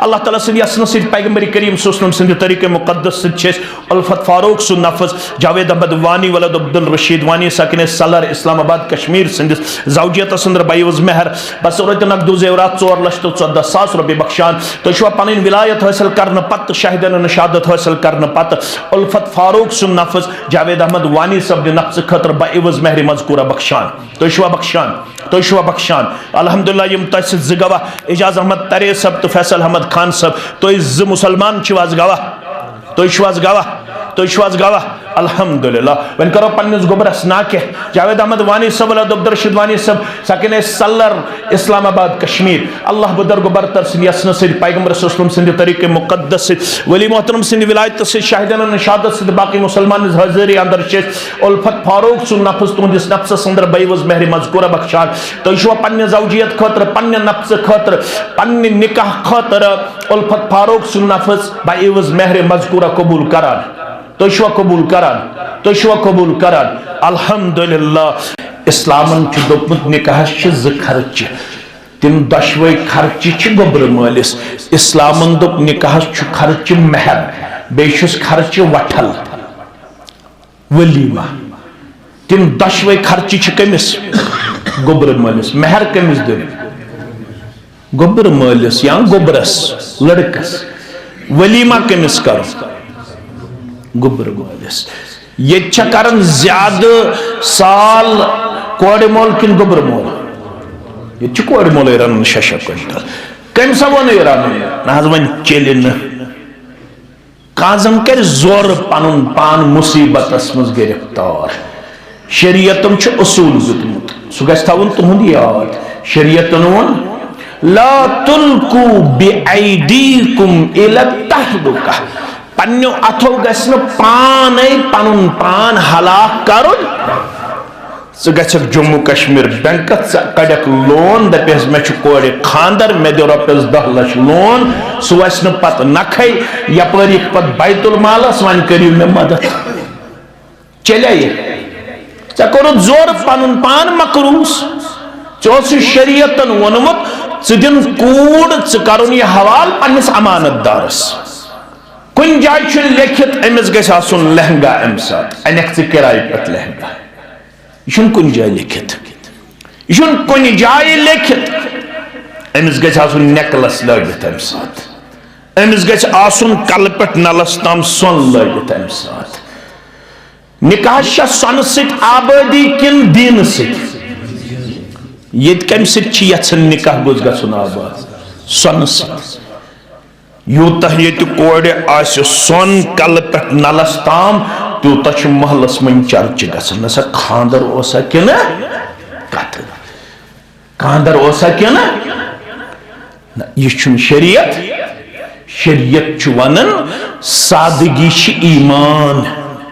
अल्लाह ताला सद यसन सद पैगंबर करीम सल्लल्लाहु अलैहि वसल्लम सद तरीके मुकद्दस सद उल्फत फारूक सुन नफज जावेद अहमद वानी वलद अब्दुल रशीद वानी साकिन सलर इस्लामाबाद कश्मीर सिंध जौजियत अंदर बायूज मेहर बसरत नकदू जेवरात 4,14,000 रुपये बख्शान तो पन विलायत हासिल करने पत शाहिदन शहादत हासिल करने पत उल्फत फारूक सुन नफज जावेद अहमद वानी सब नफ्स खतर बायूज मेहर मजकूरा बख्शान तो बख्शान अल्हम्दुलिल्लाह यम तस ज गवाह एजाज अहमद तरे सब तो फैसल अहमद खान सब तो ज मुसलमान गवाह गवाह अल्हम्दुलिल्लाह वन करो पन्निस गोबरस नाके जावेद अहमद वानी सब अब्दुल रशीद वानी सब साकिन सलर इस्लामाबाद कश्मीर अल्लाह बदर गोबरतर सिंध यसन सिंध पैगंबर सल्लल्लाहु अलैहि वसल्लम सिंध तरीके मुकद्दस सिंध वली मोहतरम सिंध विलायत सिंध शाहिदन शहादत सिंध बाकी मुसलमान हाजिरी अंदर उल्फत फारूक सुन नफ्स तुंदिस नफ्स अंदर बायूज मेहर मजकूरा बख्शान तो पन्ने जौजियत खतर पन्ने नफ्स खतर पन्ने निकाह खतर उल्फत फारूक सुन नफ्स बायूज मेहर मजकूरा कबूल करान तो कबूल करान अल्हम्दुलिल्लाह इस्लामन दोपमुत निकाह ज खर्च तिम दशवे खर्च गोबर मालिस इस्लामन दोप निकाह खर्च महर बेशुस खर्च वठल वलीमा तिम दशवे खर्च कमिस गोबर मालिस महर कमिस दिन गोबर मालिस या गोबरस लड़कस वलीमा कमिस कर गोबर मालिस ये करन ज्यादा साल कोड़ मोल किन गोबर मोल ये कोड़ मोल रन 6 क्विंटल कम सा वो नहीं रन ना वन चलिन काजम कर जोर पनुन पान मुसीबतस मज गिरफ्तार शरीयतम छ उसूल दितमुत सु गस थाउन तुहंद याद शरीयतन वन ला तुल्कू बिअयदीकुम इला तहलुका पन्नो अथो गसन पान पनुन पान हलाक करुन सह गछक जम्मू कश्मीर बैंक कड़क लोन दपस मे कोड़े खानदर मे दो रपस 10 लाख लोन सह वसन पत नखै यपरी पत बैतुल मालस वन करियो मे मदद चले च कोर जोर पनुन पान मकरूस चोस शरीयतन वनमुत दिन कूड़ च करुन ये हवाल पन्निस अमानतदारस कुन जाय लिखित अमिस गु लहंगा अम सात अनक किराए पे लहंगा यह कुन जाय लिखित यह कुन जाय लिखित अमिस गु नेकलस लगित अम सात अमिस गु कल पे नलस तम सोन लगित अम सात निकाह सोन सत आबादी किन दीन सत कम सन निकाह गोस गन आबाद सोन सत यूत ये कोड़े सोन कल पे नलस ताम तूत महलस मन चर्च गसन नसा खानदर ओसा किन कत खानदर ओसा किन यह शरीयत शरीयत वनन सादगी ईमान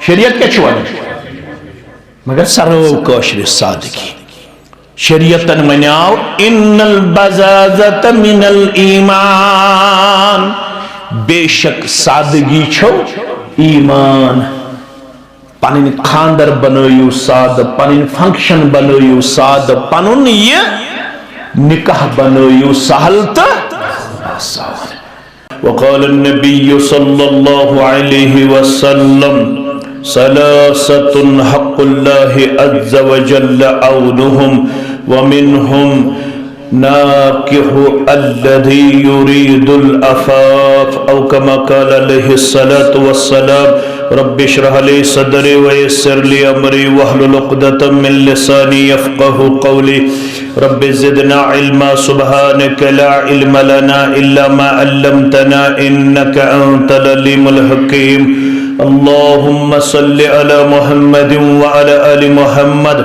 शरीयत क्या वन मगर सरव कौशर सादगी शरीयतन मनाव इन्नल बजाजत मिनल ईमान बेशक सादगी छो ईमान पन खानदर बनयू साद पन फंक्शन बनयू साद पनुन ये निकाह बनयू सहल तो आसान वक़ाल नबी सल्लल्लाहु अलैहि वसल्लम सलासतुन हक़्क़ुल्लाहि अज़्ज़ व जल्ल औनुहुम व मिनहुम नाकिहु अल्लज़ी युरीदुल अफ़ाफ़ औ कमा क़ाल अलैहि सलातु वस्सलाम रब्बि इश्रह ली सदरी व यस्सिर ली अमरी वहलुल उक़दतम मिन लिसानी यफ़क़हू क़ौली रब्बि ज़िदना इल्मा सुब्हानका ला इल्म लना इल्ला मा अल्लमतना इन्नका अंतल अलीमुल हकीम अल्लाहुम्मा सल्लि अला मुहम्मदिन व अला आलि मुहम्मद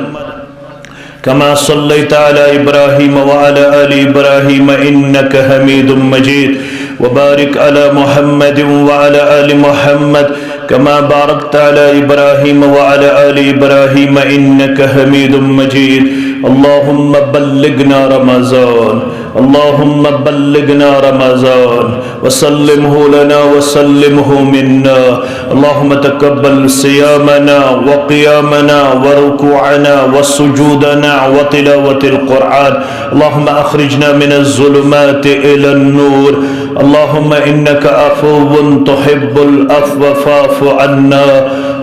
कमा सल्लैता अला इब्राहीम व अला आलि इब्राहीम इन्नका हमीदुम मजीद व बारिक अला मुहम्मदिन व अला आलि मुहम्मद कमा बारकता अला इब्राहीम व अला आलि इब्राहीम इन्नका हमीदुम मजीद अल्लाहुम्मा बल्लिगना रमज़ान اللهم بلغنا رمضان وسلمه لنا وسلمه منا اللهم تقبل صيامنا وقيامنا وركوعنا وسجودنا وتلاوة القرآن اللهم أخرجنا من الظلمات إلى النور اللهم إنك عفو تحب العفو فاعف عنا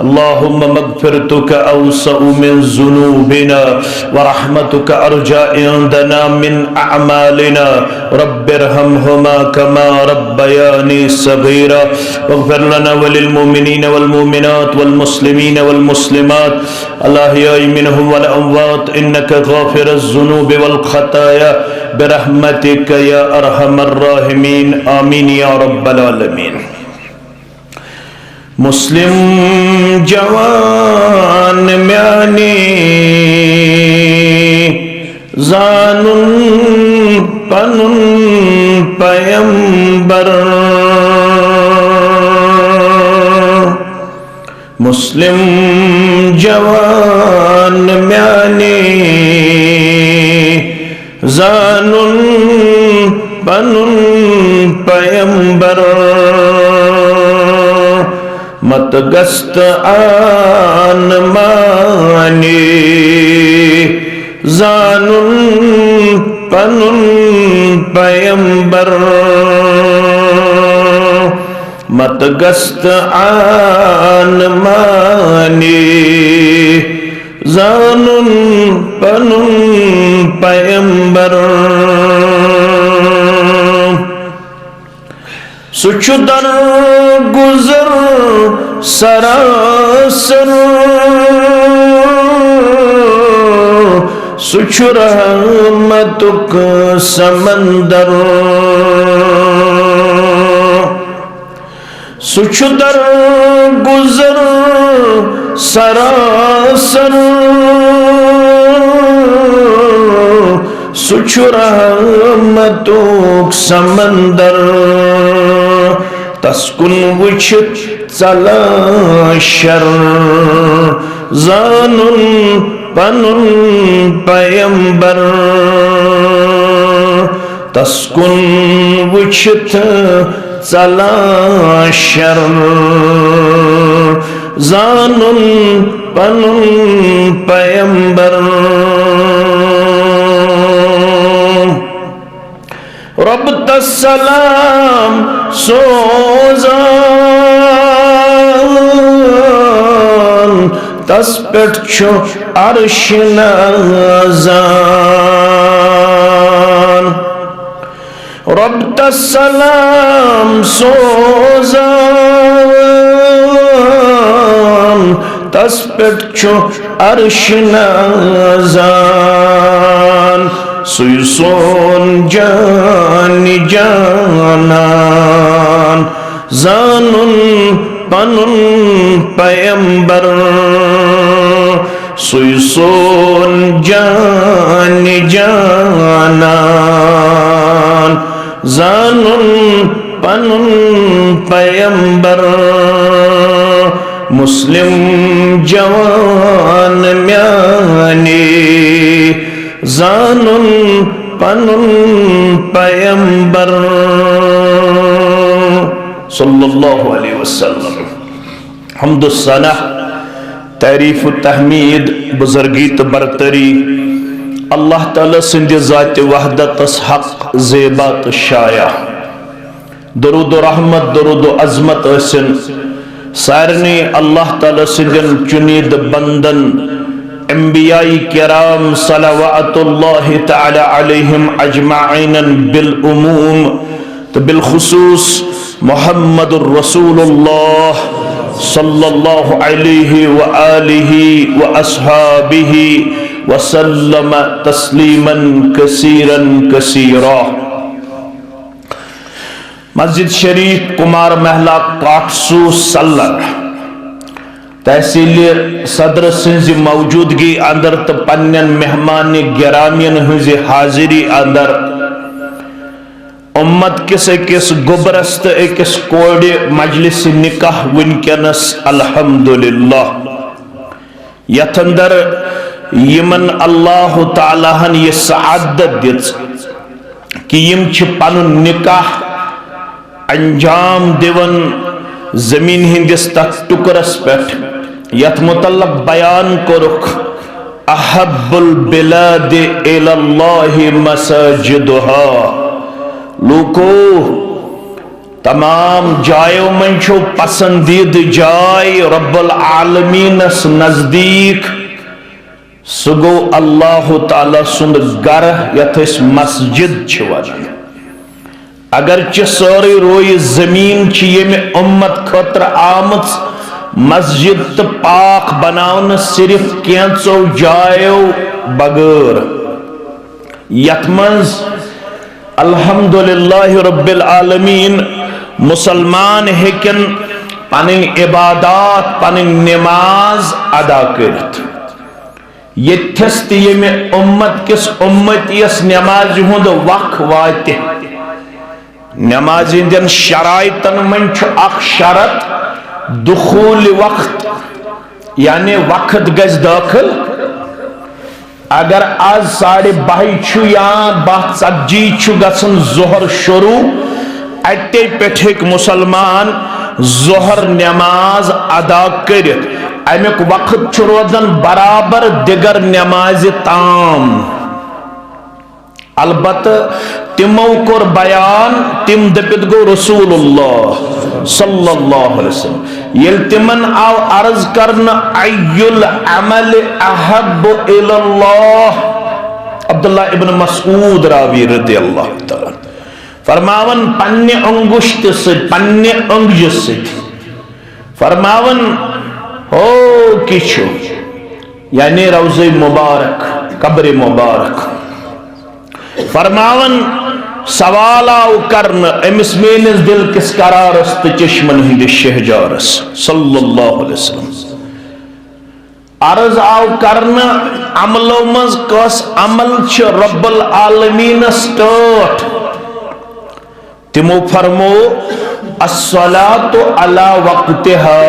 اللهم مغفرتك أوسع من ذنوبنا ورحمتك أرجى عندنا من أعمالنا رب ارحمهما كما ربياني صغيرا واغفر لنا وللمؤمنين والمؤمنات والمسلمين والمسلمات الأحياء منهم والأموات إنك غافر الذنوب والخطايا برحمتك يا أرحم الراحمين آمين يا رب العالمين मुस्लिम जवान म्यानी जानुन पनुन पयंबर मुस्लिम जवान म्यानी जानुन पनुन पयंबर मत गस्त आन मानी जानुन पनुन पयंबर मत गस्त आन मानी जानुन पनुन पयंबर सुचुदर गुजर सरासर सुच रहमतुक समंदर सुचुदर गुजर सरासर सुच रहमतुक समंदर तस्कुन वुछित चला शर जानुन पनुन पयंबर तस्कुन वुछित चला शर जानुन पनुन पयंबर रब तस्सलाम सोजान तस पेट छु अर्श नाज़ान रब तस्सलाम सोजान तस पेट छु अर्श नाज़ान सुयसोन जानी जानान जानुन पनुन पयंबर सुयसोन जानी जानान जानुन पनुन पयंबर मुस्लिम जवान म्यानी जानुन पनुन पयंबर सल्लल्लाहु अलैहि वसल्लम हम्दु सना तारीफ तहमीद बुजुर्गी तो बरतरी अल्लाह ताला सिंध ज़ात वहदत हक ज़ेबात शाया दरूद रहमत दरूद अज़मत हसन सारनी अल्लाह ताला सिंधन चुनीद बंदन अंबियाई किराम सलावतुल्लाहि तआला अलैहिम अजमाइन बिल उमूम तो बिल खुसूस मुहम्मदुर रसूलुल्लाह सल्लल्लाहु अलैहि व आलिहि व अस्हाबिहि व सल्लम तस्लीमन कसीरन कसीरा। मस्जिद शरीफ कुमार महला काटसू सल्लर तहसील सदर सिंज मौजूदगी अंदर तो पन्न मेहमान गिरामियन हज हाजिरी अंदर उम्मत किस अकिस गुबरस तो अकिस कोड़ मजलिस निकाह वनकनस अल्हम्दुलिल्लाह यथ अंदर यमन अल्लाह ताला यह सआदत दित कि यम छ पनुन निकाह अंजाम दिवन जमीन हिंदिस तथ टुकरस पेठ यथ मुतल्लक बयान करुख अहब्बुल बिलाद इलल्लाहि मसाजिदुहा। लोको तमाम जायों में छो पसंदीद जाय रब्बुल आलमीनस नजदीक सुगो अल्लाह ताला सुंद गर यथ मस्जिद छ वनान। अगर सारी रोय जमीन ये उम्मत खतर आमच मस्जिद तो पाक बनावन सिर्फ कैंचो जायो बगैर यथ मज अल्हम्दुलिल्लाह रब्बिल आलमीन मुसलमान हेकन पनिन इबादात पनिन नमाज अदा करत। यथस ये उम्मत किस उम्मतियस नमाज हुंद वख वात नमाज दिन शराइतन मन अख शरत दुखूल वक्त यानी वक्त गज दाखिल। अगर आज 12:30 या 12:40 गसन जोहर शुरू अटे पे मुसलमान जोहर नमाज अदा कर अमुक वक्त रोजान बराबर दिगर नमाज ताम। अलबत तिमो कोर बयान तिम दपित गो रसूलुल्लाह सल्लल्लाहु अलैहि वसल्लम यल तिमन आव अर्ज करन अय्युल अमल अहब्बु इलल्लाह। अब्दुल्लाह इब्न मसऊद रावी रदियल्लाहु तआला फरमावन पन्ने अंगुष्ठ से पन्ने अंगज से फरमावन हो किछु यानी रौज़े मुबारक कब्र मुबारक फरमावन सवाल आव करन अमिस मेनिस दिल किस करारस तो चश्मन हिंदिस शहजारस सल्लल्लाहु अलैहि वसल्लम। अर्ज आव करन अमलो मज कस अमल छ रब्बुल आलमीनस टोट। तिमो फरमो अस्सलातु अला वक्तिहा।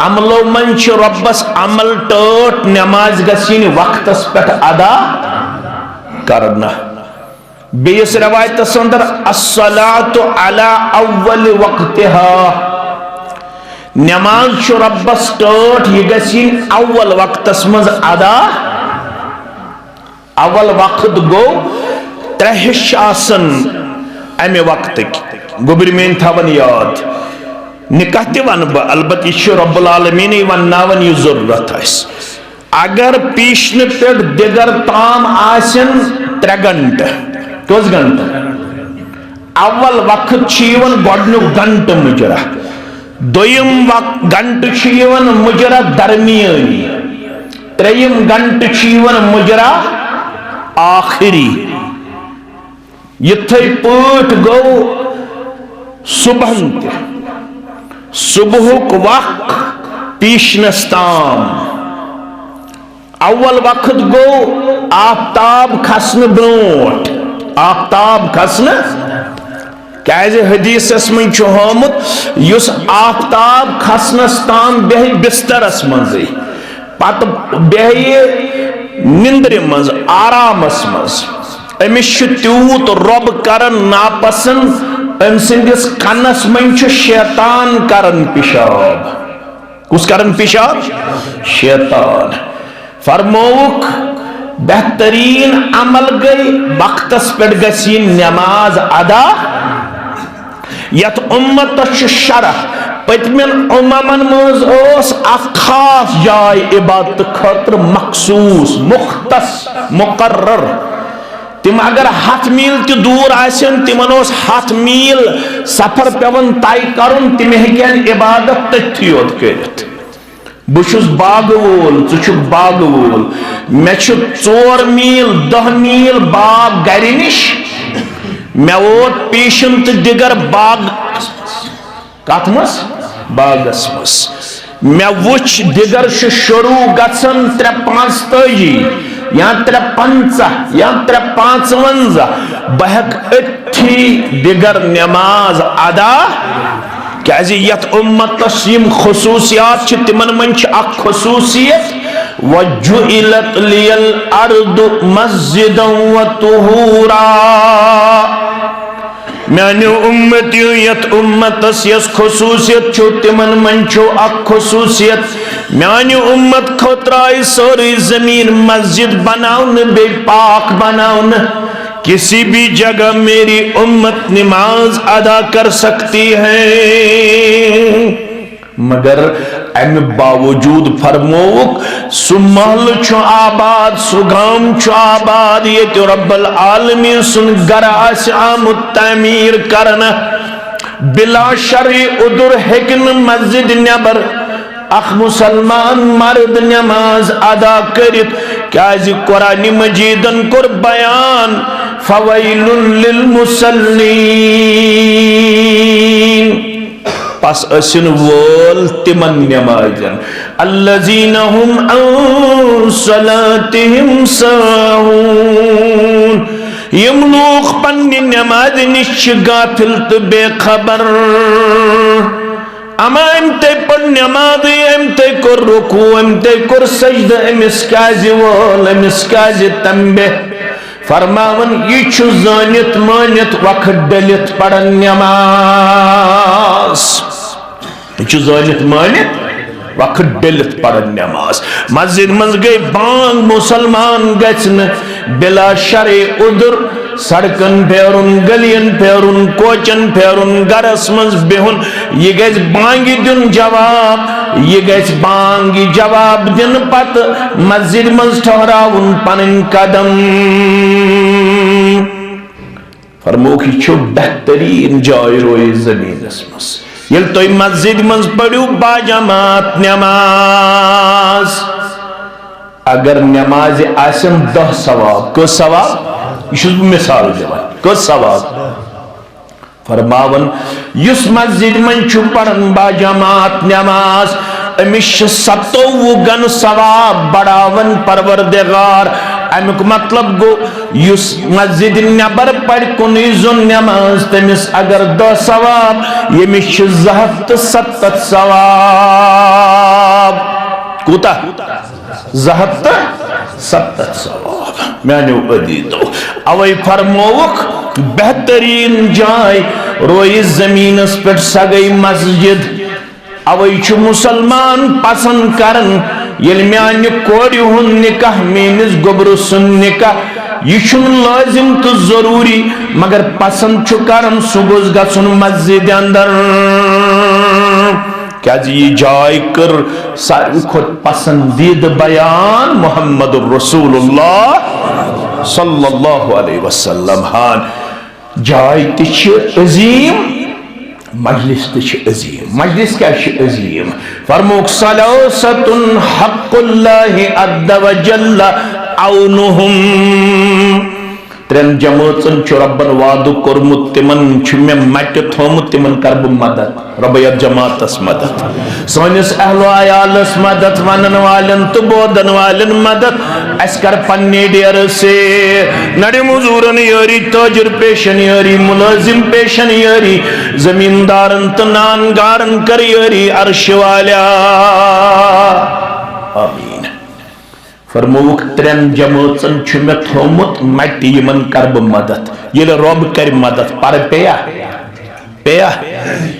अमलो मन छ रब्बस अमल टोट नमाज गसिन वक्तस पेठ अदा करना। बेस रवायत अंदर अस्सलातु अला अव्वल वक्तिहा नमाज छ रब्बस टोट ये गसिन अव्वल वक्तस मज अदा। अव्वल वक्त गो त्रेहिश आसन अमे वक्त गोबर में थवन याद निकाह ते वन बह अलबत यह रब्बुल आलमीन वनावन यह जरूरत अगर पीछन पे दिगर ताम आसन 3 घंटे कस घंटे अव्वल वक्त गोडनुक घंटे मुजरा दोयम घंटे मुजरा दरमियानी त्रेयम घंटे मुजरा आखिरी। यथे पट गो सुबहन सुबहुक वक्त पीछनस ताम। अव्वल वक्त गो आफ्ताब खसन ब्रोट आफ्ताब खसन क्या हदीस मन होमुत युस आफ्ताब खसनस ताम बेह बिस्तरस मज पत बेह निंद्र मज आरामस मज अमिस तूत रब करन नापसंद अम सिंदिस कनस मन शैतान करन पिशाब। कुस करन पिशाब? शैतान। फरमोक बेहतरीन अमल गई वक्तस पे गसी नमाज अदा। यथ उम्मत शरह पतमिन उम्मन मज खास जाय इबादत खतर मखसूस मुख्तस मुकर्रर। तिम अगर 7 मील त दूर आसन तिमन 7 मील सफर पेवन तय करन तिम हेकन इबादत तथि योत करित। बुशुस बाग वोल चुछ बाग वोल मे 4 मील 10 मील बाग गर निश मे वोत पीछन तो दिगर बाग कत मस बागस मस मे वुच दिगर शुरू गसन 345 या 350 या 355 बहक अथी दिगर नमाज अदा क्या यथ उम्मतस यम खसूसियात तिमन मन खसूसियत वजुइलत लियल अर्दु मस्जिदन व तुहूरा। म्यान्यो उम्मतियों यत उम्मतस यस खुसूसियत छो तिमन मन छो अक खुसूसियत म्यान्यो उम्मत खोत्राई सोरी जमीन मस्जिद बनाउन बे पाक बनाउन। किसी भी जगह मेरी उम्मत नमाज अदा कर सकती है, मगर अम बावजूद फरमोक सु महल छो आबाद सु गाम छो आबाद ये तो रब्बुल आलमीन सुन गर आमुत तामीर करना बिला शरी उदुर हेकन मस्जिद नबर अख मुसलमान मर्द नमाज अदा करित क्याज कुरान मजीदन कुर बयान फवैलुन लिल मुसल्लीन। पस असिन वोल तिमन नमाजन अल्लज़ीना हुम अन सलातिहिम साहून। यम लोग पन्नी नमाज निश गाफिल तो बेखबर अमा अमते पर नमाज अमते को रुकू अमते को सजदा अमिस काज वोल अमिस काज तंबे फरमावन ये छु जानित मानित वक्त डलित पड़न नमाज ये छु जानित मानित वक्त डलित पड़न नमाज। मस्जिद मज गई बांग मुसलमान गचन बिला शरे उदर सड़कन फेरुन गलियन फेरुन कोचन फेरुन गरस मज बेहुन ये गज बांगी दिन जवाब ये गज बांगी जवाब दिन पत मस्जिद मज ठहराउन पन कदम। फरमो कि छो बेहतरीन जाय रोए जमीनस मज ये तो मस्जिद मज पढ़ू बाजमात नमाज अगर नमाज आसन 10 सवाब को सवाब यह मिसाल दिवान को सवाब फरमावन युस मस्जिद मन छु पढ़न बाजमात नमाज अमिश 27 सवाब बढ़ावन परवरदिगार। अमुक मतलब गो युस मस्जिद नबर पढ़ कुन जुन नमाज तमिस अगर 2 सवाब यमिश 270 सवाब कूता 270 सवाब मैंने अदी तो अवै फरमोक बेहतरीन जाय रोई जमीनस पे सगई मस्जिद अवै छु मुसलमान पसंद करन येल म्यान्य कोरि हुन निकाह मेनिस गोब्रु सुन निकाह यह छुन लाजिम तो जरूरी मगर पसंद छु करन सुगुस गसुन मस्जिद अंदर क्या जी जाय कर सारी खुद पसंदीद बयान मोहम्मदुर रसूलुल्लाह सल्लल्लाहु अलैहि वसल्लम हान जाय तिछ अजीम मजलिस तिछ अजीम मजलिस क्या अजीम फरमोक सलासतुन हक़्क़ुल्लाहि अज़्ज़ व जल्ल औनुहुम। 3 जमातन छु रब्बन वादु कोरमुत तिमन छु मे मट थोमुत तिमन करब मदद रब्बया जमातस मदद सोनिस अहलो आयालस मदद वनन वालन तो बोदन वालन मदद अस्कर पन्ने डेर से नडे मजूरन यारी ताजर पेशन यारी मुलाजिम पेशन यारी जमींदारन तनान गारन कर यारी अर्श वाला आमीन। फरमोक 3 जमातन छु मे थोमुत मट यमन करब मदद ये रब कर मदद पर पेया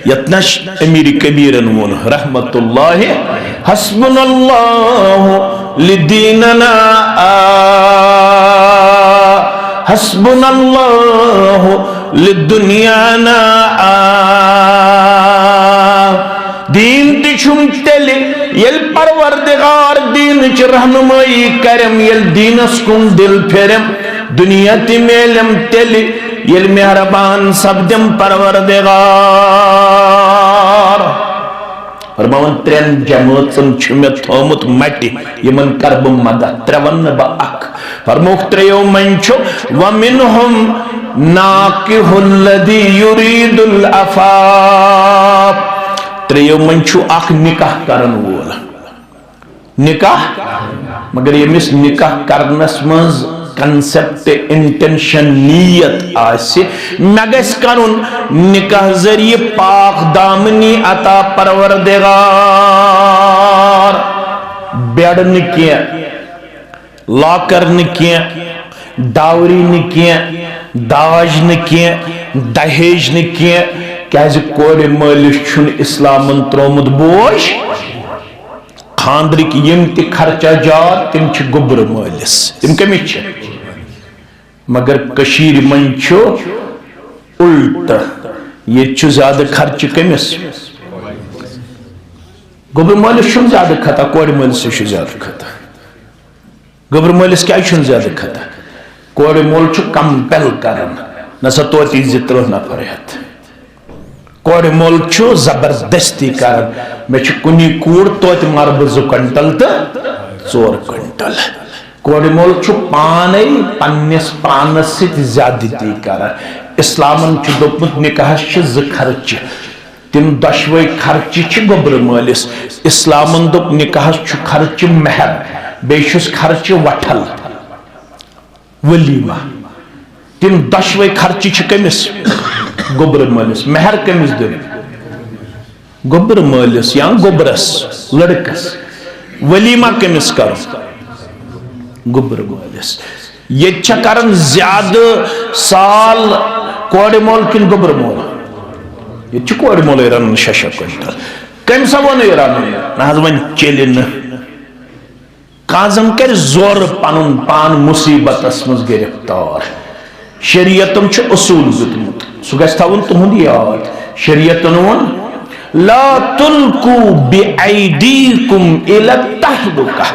यतनश अमीर कबीरन वोन रहमतुल्लाहि हस्बुनल्लाहु लिदीनना हस्बुनल्लाहु लिदुनियाना दीन तिछुम तेल यल परवरदिगार दीन च रहनुमाई करम यल दीनस कुन दिल फेरम दुनिया ति मेलम तेल यल मेहरबान सब्दम परवरदिगार। फरमावन 3 जमातन छु मे थोमुत मटि यमन करब मदद 3 वन ब अख फरमोक 3 मन छु व मिनहुम नाकिहुल लदी युरीदुल अफाफ 3 मन छु अख निकाह करन वोल निकाह मगर यमिस निकाह करनस मज कंसेप्ट इंटेंशन नीयत आसे मगस करुन निकाह जरिए पाक दामनी अता परवरदिगार बेड न लॉकर न डावरी न दाज न दहेज न क्या कोर मालिस इस्लामन त्रोमुत बोझ खानद्रिक यम ति खर्चा जात तिम गोबर मालिस तिम कमिस मगर कशीर मन उल्ट ये ज्यादा खर्च कमिस गोबर मालिस ज्यादा खता कोर मालिस ज्यादा खता गोबर मालिस क्या ज्यादा खता कोर मोल कंपेल कर नसा तोती 2 नफर हेत कोर मोल जबरदस्ती कर मे कुनी कूड़ तोत मार 2 क्विंटल तो 4 क्विंटल कोर मोल पाने पन्निस पानस ज्यादती कर इस्लामन दोपमुत निकाह 2 खर्च तिम दशवे खर्च गोबर मालिस इस्लामन दोप निकाह खर्च महर बेशुस खर्च वठल वलीमा तिम दशवे खर्च कमिस गोबर मालिस महर कमिस दिन गोबर मालिस या गोबरस लड़कस वलीमा कमिस कर गोबर मालिस ये करन ज्यादा साल कोड़ मोल किन गोबर मोल ये कोड़ मोल रन 6 क्विंटल कम सा वो नहीं रन वन चल काजम कर जोर पन पान मुसीबत मज गिरफ्तार शरीयतम उसूल दितमुत सह गवन तुहद याद शरीयतन वोन ला तुल्कू बिअयदीकुम इला तहलुका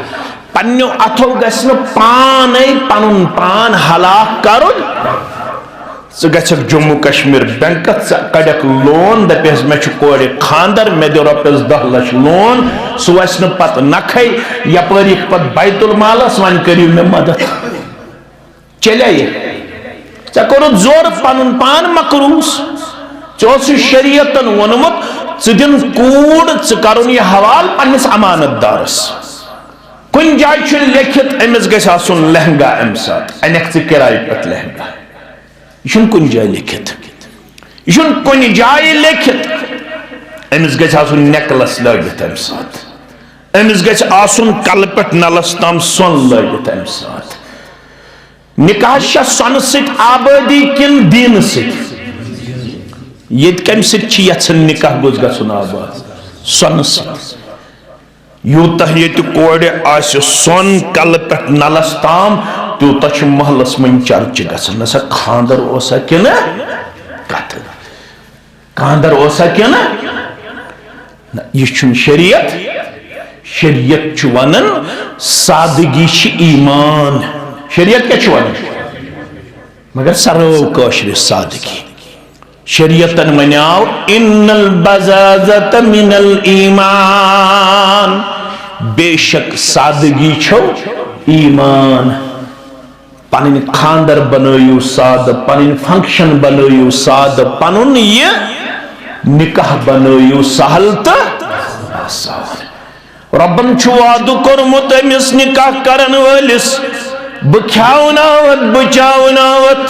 पन्नो अथो गसन पाने पनुन पान हलाक करुन सह गछक जम्मू कश्मीर बैंक कड़क लोन दपस मे कोर खानदर मे दो रपस 10 लाख लोन सह वस पत नखै यपरि पत बैतुल मालस वन करियो मे मदद चले चे कोर जोर पन पान मकरूस चे शरीयतन वोनमुत दिन कूड़ च यह हवाल पन्निस अमानतदारस कुन जाय लिखित अमिस गु लहंगा अम सात अनक किराए पे लहंगा यह कुन जाय लिखित यह कुन जाय लिखित अमिस गु नेकलस लगित अम सात अमिस गु कल पे नलस तम सोन लगित अम सात निकाह सोन सत आबादी किन दीन सत ये कम सन निकाह गोस गन आबाद सोन सत यूत ये कोड़ सोन कल पे नलस ताम तूत महलस मन चर्च गसन नसा खानदर ओसा किन कत खानदर ओसा किन यह शरीयत शरीयत वनन सादगी ईमान शरीयत क्या वन मगर सरव कौशर सादगी शरीयतन मनाव इन्नल बज़ाज़त मिनल ईमान बेशक सादगी छो ईमान पन खानदर बनयु साद पन फंक्शन बनयु साद पनुन ये निकाह बनयु सहल तो आसान रब्बन वाद कोरमुत अमिस निकाह करन वलिस बह ख्यावनावत बचावनावत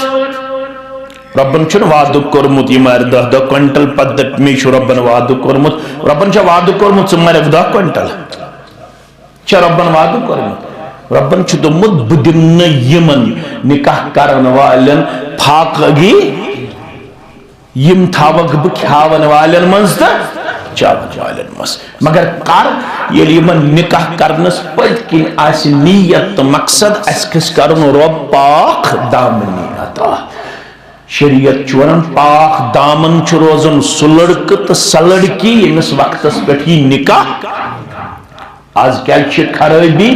रब्बन वाद कोरमुत यह मर 10 क्विंटल पद मे रब्बन वाद कोरमुत रब्बन वाद कोरमुत मर 10 क्विंटल रब्बन वाद कोरमुत रब्बन दोमुत बह दिन यमन निकाह करन वालन फाकगी यम थावक बह ख्यावन वालन मज तो चावन वालन मज मगर कर ये यमन निकाह करनस पद किन आस नीयत मकसद अस करन रब पाक दामनी अता शरीयत वन पाक दामन रोजन सह लड़क तो स लड़की यमिस वक्त पे निकाह आज क्या खराबी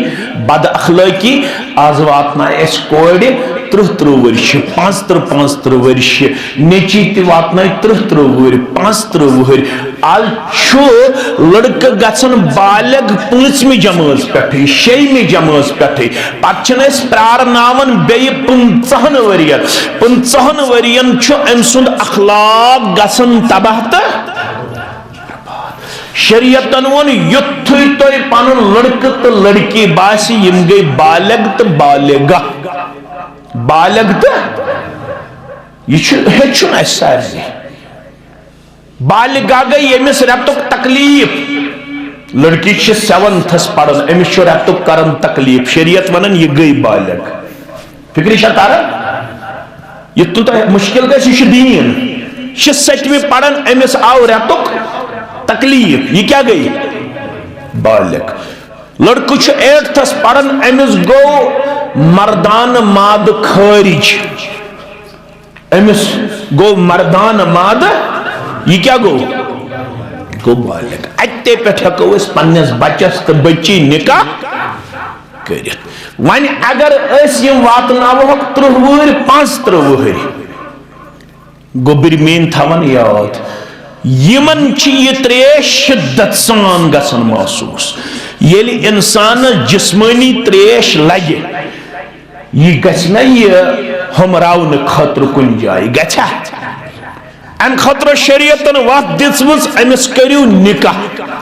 बद अखलाकी आज वातना कोड़ 30 वर्ष 35 वर्ष नेची वातना 30 वुहर 35 वुहर आज लड़क गसन बालग 5वीं जमात पे 6वीं जमात पे पे प्रारनावन बे 50 वरियन 50 वरियन अम सुंद अखलाक गसन तबाह तो शरीयतन वोन युत्थु तो पन लड़क तो लड़की बासी यम गई बालग तो बालिगा बालग तो यह सारे बालिगा गई यमिस रतुक तकलीफ लड़की 7th पढ़न अमिस रेतुक करन तकलीफ शरीयत वनन ये गई बालिग फिक्री तारा ये तुता मुश्किल गई दीन 7वीं पढ़न अमिस आव रेतुक तकलीफ ये क्या गई बालिग लड़कु 8th पढ़न अमिस गो मर्दान माद खारिज अमिस गो मर्दान माद ये क्या गो बालिग अत्ते पे हेको पन्नस बच्चस तो बच्ची निकाह कर वन अगर वातनावक 30 वहर 35 वहर गोबिरमेन थवन याद यमन ये त्रेश शिद्दत सान गसन महसूस येल इंसान जिस्मानी त्रेश लगे ये गना ये हमरावन खतर कुन जाए गछा अम खतर शरीयतन वत दिसमस अमिस करियो निकाह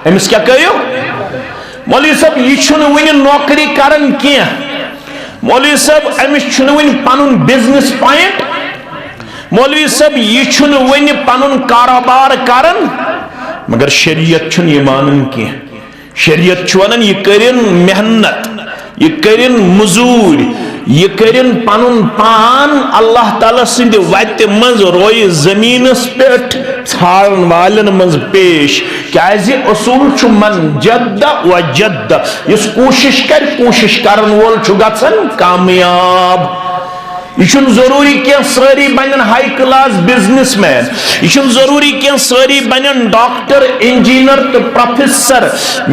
अमिस क्या करियो मौलवी साहब यह वन नौकरी करन क्या मौलवी साहब Amish one Panun business point मौलवी साहब यह वन पनुन कारोबार करन मगर शरीयत ये मानन क्या शरीयत वन यह करिन मेहनत यह करिन मजूर यह करिन पनुन पान अल्लाह ताला सिंध वत मज रोय जमीनस पे छाड़न वालन मज पेश क्याज असूल छु मन जद्द व जद्द इस कोशिश करन वोल छु गछन कामयाब यह जरूरी क्या सारी बन हाई क्लास बिजनेसमैन यह जरूरी क्या सारी बन डॉक्टर इंजीनियर तो प्रोफेसर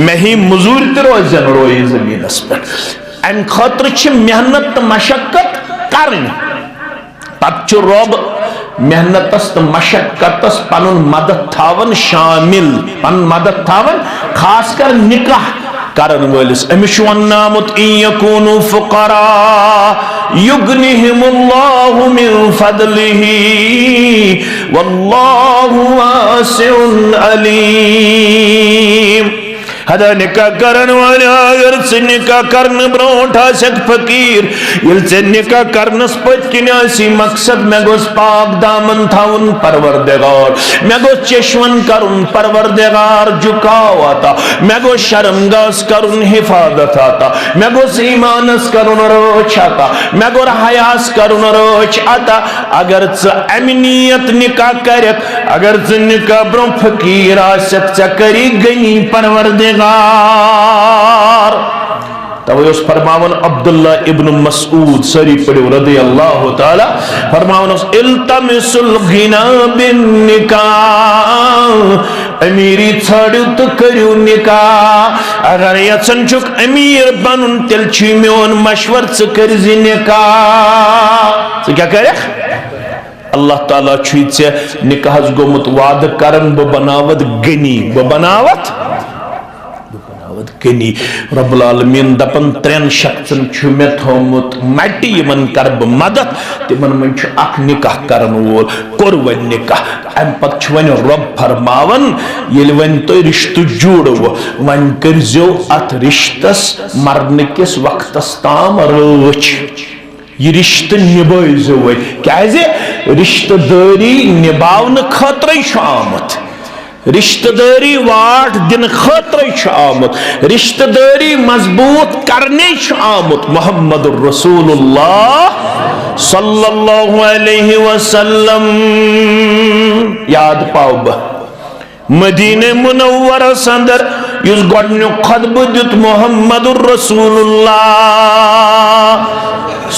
मे ही मजूर तो रोजन रोय जमीनस पे अम खतर मेहनत तो मशक्कत कर पत रब मेहनतस तो मशक्कतस पन मदद थावन शामिल पन मदद थावन खास कर निकाह करन वलिस अमिश वन्नामुत इन यकूनु फुकरा युगनिहिमुल्लाहु मिन फदलिही वल्लाहु वासिउन अलीम हदा निकाह करन वाले अगर से निकाह करन ब्रोट आसक फकीर ये से निकाह करनस पत्किनासी मकसद मे गोस पाक दामन थाउन परवरदिगार मे गोस चश्वन करुन परवरदिगार झुकाव आता मे गोस शर्मगास करुन हिफाजत आता मे गोस ईमानस करुन रोच आता मे गोर हयास करुन रोच आता अगर च अमनियत निकाह करक अगर च निकाह ब्रो फकीर आसक चकरी गनी परवरदिगार तवे फरमावन अब्दुल्ला इब्न मसऊद सरी पढ़ो रदी अल्लाह ताला फरमावन इल्तमिसुल गिना बिन निकाह अमीरी छड़ो तो करियो निकाह अगर यचन चुक अमीर बनून तेल छु मेन मशवर च कर निकाह क्या करे अल्लाह ताला छु निकाह गोमुत वाद करन ब बनावत गनी ब बनावत गनी रब्बुल आलमीन दपन 3 शख्सन छु मे थोमुत मटि यमन कर ब मदद तिमन मन छु अख निकाह करन वोल कोर वन निकाह अम पत छु वन रब फरमावन येल वन तो रिश्तो जोड़ो वन करजो अत रिश्तस मरने किस वक्तस ताम रोच ये रिश्ते निभाइजो वे क्याजे रिश्तेदारी निभावन खतरे छु आमत रिश्तेदारी वाट दिन खतर आमुत रिश्तेदारी मजबूत करने आमुत मोहम्मद रसूलुल्लाह सल्लल्लाहु अलैहि वसल्लम याद पाओ मदीने मुनव्वर अंदर युस गोडनु खुतबा दित मोहम्मद रसूलुल्लाह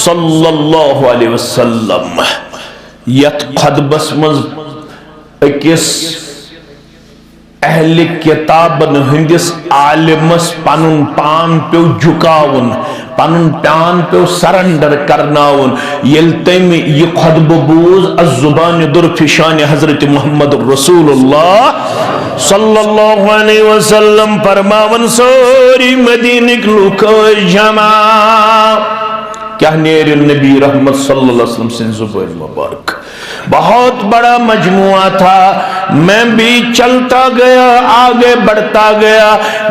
सल्लल्लाहु अलैहि वसल्लम यत खुतबस मज अकिस अहले किताबन हंदिस आलिमस पनुन पान पे झुकावन पनुन पान पे सरेंडर करनावन येल तम ये खुतबा बूज अज़ुबान दुरफिशान हजरत मोहम्मद रसूलुल्लाह सल्लल्लाहु अलैहि वसल्लम फरमावन सारी मदीने के लोग जमा क्या नेर नबी रहमत सल्लल्लाहु अलैहि वसल्लम से जुबान मुबारक बहुत बड़ा मजमुआ था मैं भी चलता गया आगे बढ़ता गया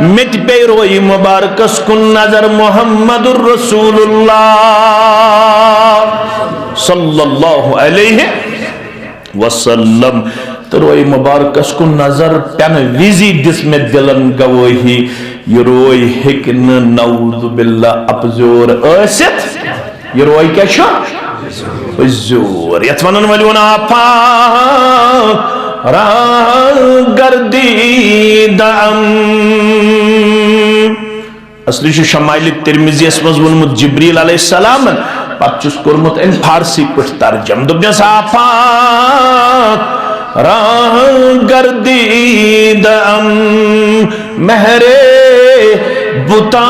मित पे रोई मुबारकस कुन नजर मोहम्मद रसूलुल्लाह सल्लल्लाहु अलैहि वसल्लम तो रोई मुबारकस को नजर तन विजी दिस में दिलन गवाही ये रोई हिकन नऊज़ बिल्लाह अपजोर ऐसित ये रोई क्या शो जोर यथ वनन वलियों आपा गर्दीदम असली शमाइल तिरमिजी मज वोनमुत जिब्रील अलैहिस्सलाम पचुस कोरमुत इन फारसी पठ तर्जम दुबनस आफाक गर्दीदम महरे बुता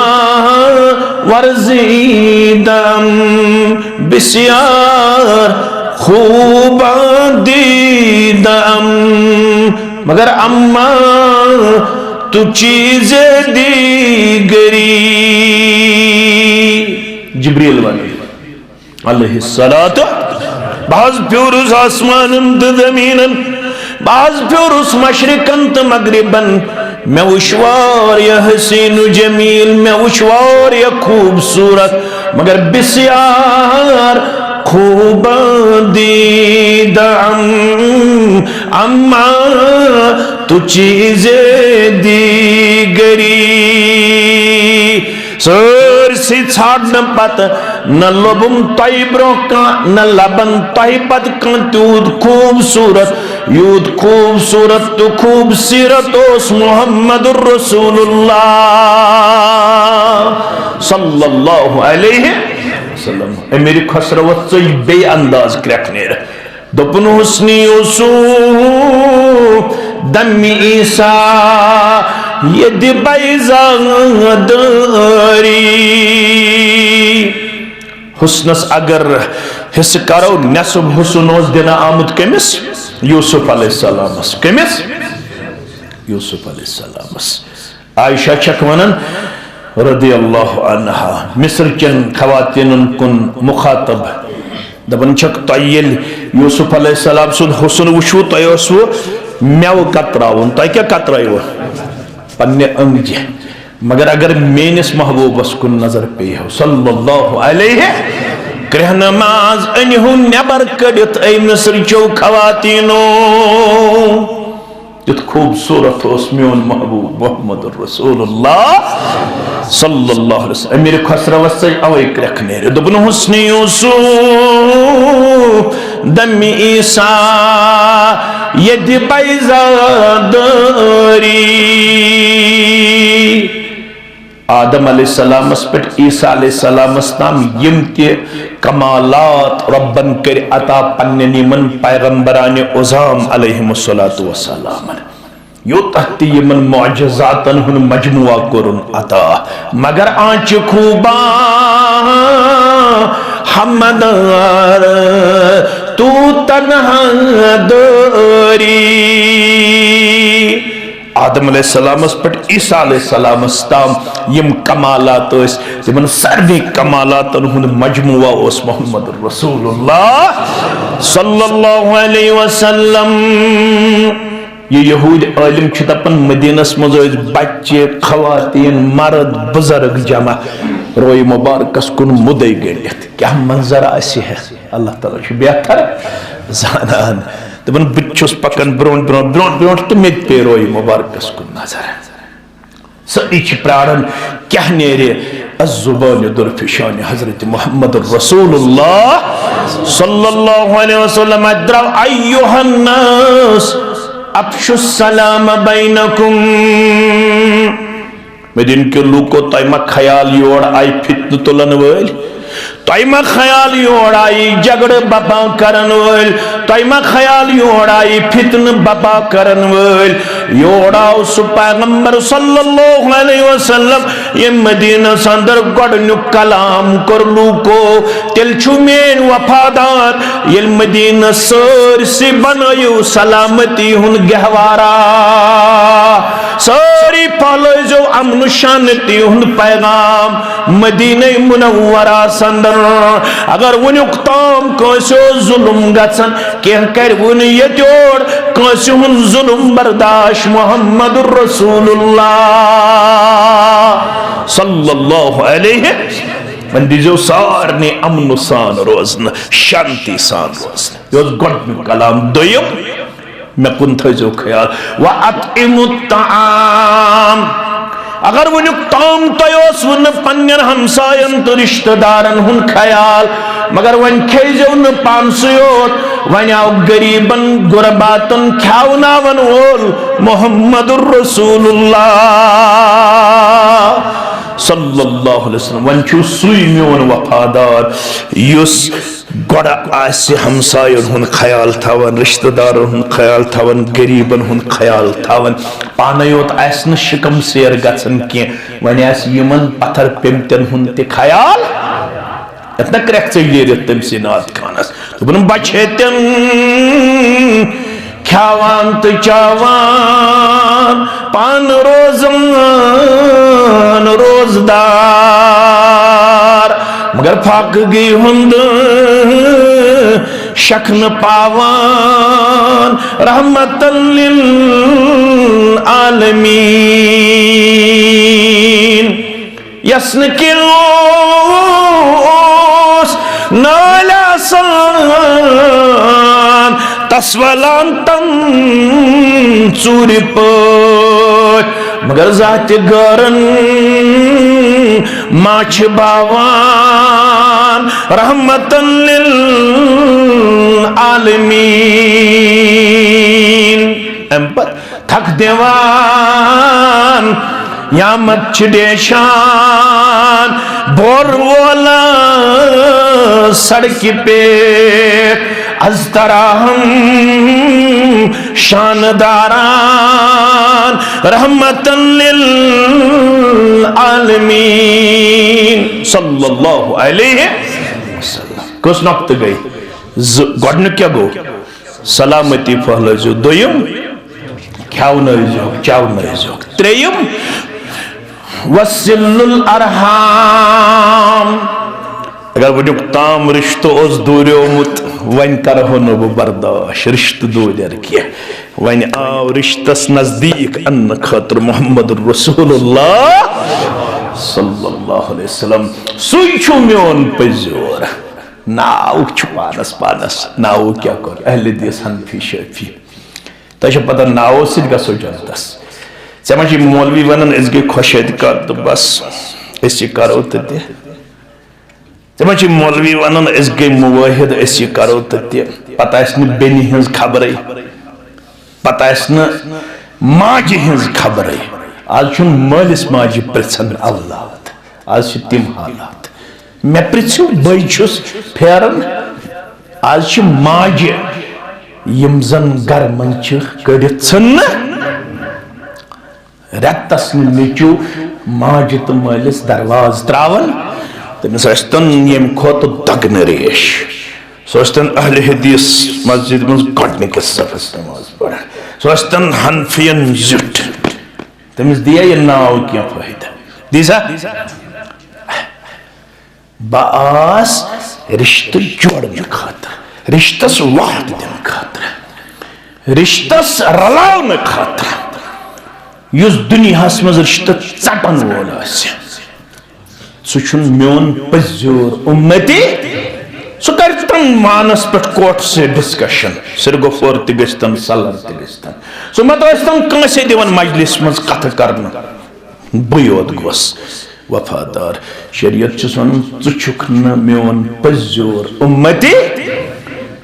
वर्जीदम बिस्यार खूब दीदम मगर अम्मा तू चीज दीगरी जिब्रील अलैहिस्सलातु बाज प्योरुस आसमानन त ज़मीनन बाज प्योरुस मशरिकन त मगरिबन मैं उशवार या हसीन जमील मैं उशवार या खूबसूरत मगर बिस्यार खूब दीदम अम्मा तू चीज़े दीगरी सर सी छाड़न पत न लोबुम तय ब्रो का न लबन तय पत का तूद खूबसूरत तू खूबसूरत ओस मुहम्मदुर रसूलुल्लाह सल्लल्लाहु अलैहि वसल्लम मेरी खसरवत से बे अंदाज क्रखने दोपन हुस्नी उसू दमी ईसा ये दिबाइजादरी हुस्नस अगर हिस्स करो नसब हुस्न ओस दिना आमुद कमिस यूसुफ अलैहिस्सलामस कमिस यूसुफ अलैहिस्सलामस आयशा चकवनन रदियल्लाहु अन्हा मिस्र चन खवातीन कुन मुखातब दबन चक तयल यूसुफ अलैहिस्सलाम सुन हुस्न वुशु तयसु मेव कतरावन तय क्या कतरायो पन्ने अंगजे मगर अगर मेनिस महबूबस कुन नजर पे हो सल्लल्लाहु अलैहि क्रह नमाज अनहु नेबर कड़ित ऐ मिस्र चो खवातीनो युत खूबसूरत ओस म्योन महबूब मुहम्मद रसूलुल्लाह सल्लल्लाहु अलैहि वसल्लम मेरे खसरवत से अवै क्रखने दुबन हुस्न यूसुफ दमी ईसा यद बैजादरी आदम अलैहिस्सलामस पे ईसा अलैहिस्सलामस ताम यम के कमालात रब्बन कर अता पन्ने निमन पैगंबरान उज़ाम अलैहिमुस्सलातु वस्सलाम यो तहती यमन मुअज्जज़ातन हुन मजमुआ कुरुन अता मगर आंच खूबा हमदार तू तन्हा दोरी आदम अलैहिस्सलामस पे ईसा अलैहिस्सलामस ताम यम कमालात तिमन सर्वे कमालात हुन मजमुआ ओस मुहम्मद रसूलुल्लाह सल्लल्लाहु अलैहि वसल्लम ये यहूद आलिम दपन मदीनस मज बच्चे खवातीन मर्द बुजुर्ग जमा रोई मुबारकस कुन मुदई गलित क्या मंजर आसि है अल्लाह ताला छ बेहतर जानान दपन बिचुस पकन ब्रोन ब्रोन ब्रोन ब्रोन तो मे पे रोई मुबारकस कुन नजर सदी छ प्राणन क्या नेरे अज़ुबान दुरफिशान हजरत मुहम्मद रसूलुल्लाह सल्लल्लाहु अलैहि वसल्लम अद्रा अय्युहन नास अफशुस सलाम बैनकुम मदीन के लोग को तयमा ख्याल योड़ आई फितन तुलन वल तयमा ख्याल योड़ आई झगड़ बपा करन वल तयमा ख्याल योड़ आई फितन बपा करन वल योड़ा उस पैगंबर सल्लल्लाहु अलैहि वसल्लम ये मदीना संदर गडनु कलाम कर लूको तिल छुमेन वफादार ये मदीना सर से बनायो सलामती हुन गहवारा सारी पालो जो अमन शांति हुन पैगाम मदीना मुनव्वरा संदर अगर वनुक ताम कसो जुल्म गसन के कर वन ये जोड़ कसो हुन जुल्म बर्दाश्त मुहम्मदुर रसूलुल्लाह सल्लल्लाहु अलैहि वसल्लम सारने अमन सान रोजन शांति सान रोजन यो गड कलाम दोयम मे कुन थो ख्याल व अतइमुत ताम अगर वनुक ताम तोस वन पन्न हमसायन तो रिश्तेदारन हुन ख्याल मगर वन खेजो न पानसयोत वन आओ गरीबन गुरबातन ख्यावनावन वोल मुहम्मदुर रसूलुल्लाह सल्लल्लाहु अलैहि वसल्लम वन छु सुई मोन वफादार युस गोड़ा आसे हमसायन हुन ख्याल थावन रिश्तेदारन हुन ख्याल थावन गरीबन हुन ख्याल थावन पानयोत आस न शिकम सेर गसन के वन आस यमन पत्थर पेमतन हुन ते ख्याल इतना क्रैक चाहिए तम से नाथ खानस तो बन बचेतन ख्यावान तो चावान पान रोजन रोजदार मगर फाक गई हुंद शक्न पावान रहमतन लिल आलमीन यस्न किलोस नालासान तस्वलान तन चूरि पट मगर जाति गरन माछ बावान रहमतन लिल आलमीन एम्पर थक देवान यामत छिडेशान बोर वाला सड़क पे अज़तराहम शानदारान रहमतन लिल आलमीन सल्लल्लाहु अलैहि वसल्लम कुछ नक्त गई गॉडन क्या गो सलामती फहलो जो दोयम ख्याव नजो चाव नजो त्रेयम वसिलुल अरहाम अगर वो ताम रिश्तो उस दूरियोमुत वन करहो न वो बर्दाश्त रिश्त दूर किया वन आव रिश्तस नजदीक अन्न खतर मोहम्मद रसूलुल्लाह सल्लल्लाहु अलैहि वसल्लम सुई छु म्योन पजोर नाव छु पानस पानस नाव क्या कर अहले दिस हनफी शफी तश पता नाव सिद गसो जनतस समझी मौलवी वनन इसके खुशद कर तो बस इसी करो ते समझी मौलवी वनन इसके मुवाहिद इसी करो ते पता इसने बेनी हंस खबर पता इसने माजी हंस खबर आज चुन मालिस माजी प्रसन औलाद आज तिम हालात मैं पृछु बैछुस फेरन आज माजे यम जन गर मन कड़ित रतस निचु माज तो मालिस दरवाज त्रावन तमिस अस्तन यम खोत दगन रेश सोस्तन अहले हदीस मस्जिद में गडने के सफस नमाज पढ़ सोस्तन हनफियन जुट तमिस दिया ये नाव क्या फायदा दिसा बास रिश्ते जोड़ने खातिर रिश्तस वाहद दिन खातिर रिश्तस रलावन खातिर युस दुनिया मज रिश्ते चटन वोल सुन मोन पजोर उम्मती सह कर तन मानस पे कोर्ट से डिस्कशन सिरगोफोर तन सलर तन सह मत कंसे दिवन मजलिस मज कथ कर बहुत गोस वफादार शरीयत वन चुक मोन पजोर उम्मती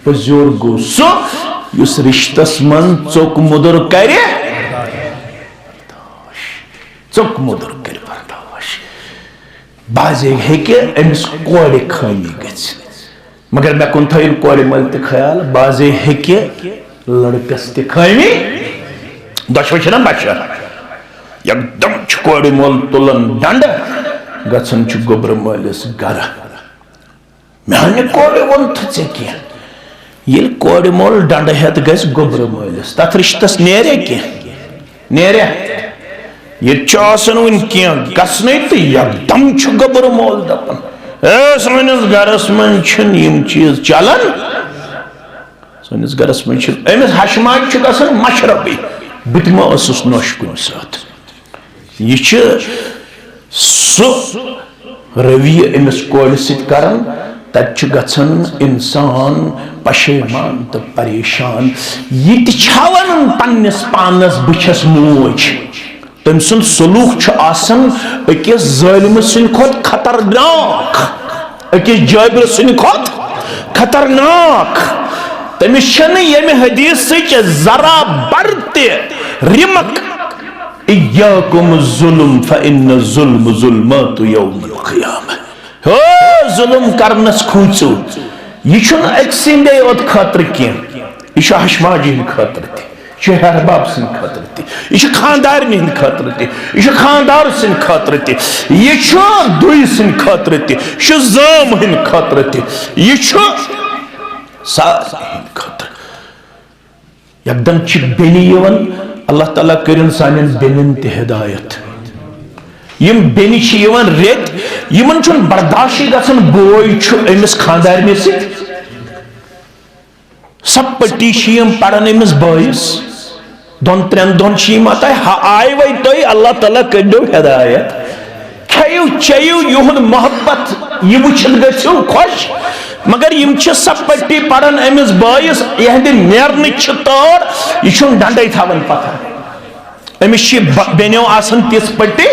पजोर गो सह युस रिश्तस मन चोक मुदुर कर चोक मुदुर कर बर्दाश्त बाजे हेके अमिस कोड़े खामी गछ मगर मैं कुन थइन कोड़े मल ते ख्याल बाजे हेके लड़कस ते खामी दशवचन बच्चा एकदम कोड़े मोल तुलन डंड गछन छु गोबर मलिस गर मैं कोड़े वन थे क्या ये कोड़े मोल डंड हेत गस गोबर मलिस तथ रिश्तस नेरे के नेरे ये चासन वन क्या गसने तो एकदम छु गोबर मोल दपन सानिस गरस मन यम चीज चलान सानिस गरस मन अमिस हशमाज गसन मशरबी बितमा असुस नोश कुन साथ यह सो रवि अमिस कोड़ सत तच गछन इंसान पशेमान तो परेशान ये छावन पन्नस पानस बछस मोज तम सुन सलूक आसन अकिस जालिम सिंद खोत खतरनाक अकिस जाबिर सिंद खोत खतरनाक तमिस यमे हदीस जरा बढ़ते रिमक इय्याकुम जुल्म फइन्न जुल्म जुल्मातु यौमुल क़ियामह हो जुल्म करनस खूचो यह अक्सिंदे ओत खतर की यह हशमाजी खतर ति हरबाब सिंद खतर ति यह खानदार हिंद खतर ति यह खानदार सिंद खतर ति यह दुई सिंद खतर ति यह जाम हिंद खतर ति यह सारे हिंद खतर यकदम बेनी अल्लाह ताला करिन सानिन बेनिन ते हिदायत यम बेनी रेत यमन छुन बर्दाश्त गसन बोय छु अमिस खानदारनि सित सब पट्टी यम पड़न अमिस बायस दोन त्रेन दोन मत आय वै तुम अल्लाह ताला करो हिदायत खेयु चेयु युहद मोहब्बत यह वुचन गो खुश मगर यम सब पट्टी पड़न अमिस बायस यहद नेरन तौर यह डंडे थवन पत्थर अमिस बेनो आसन तिस पट्टी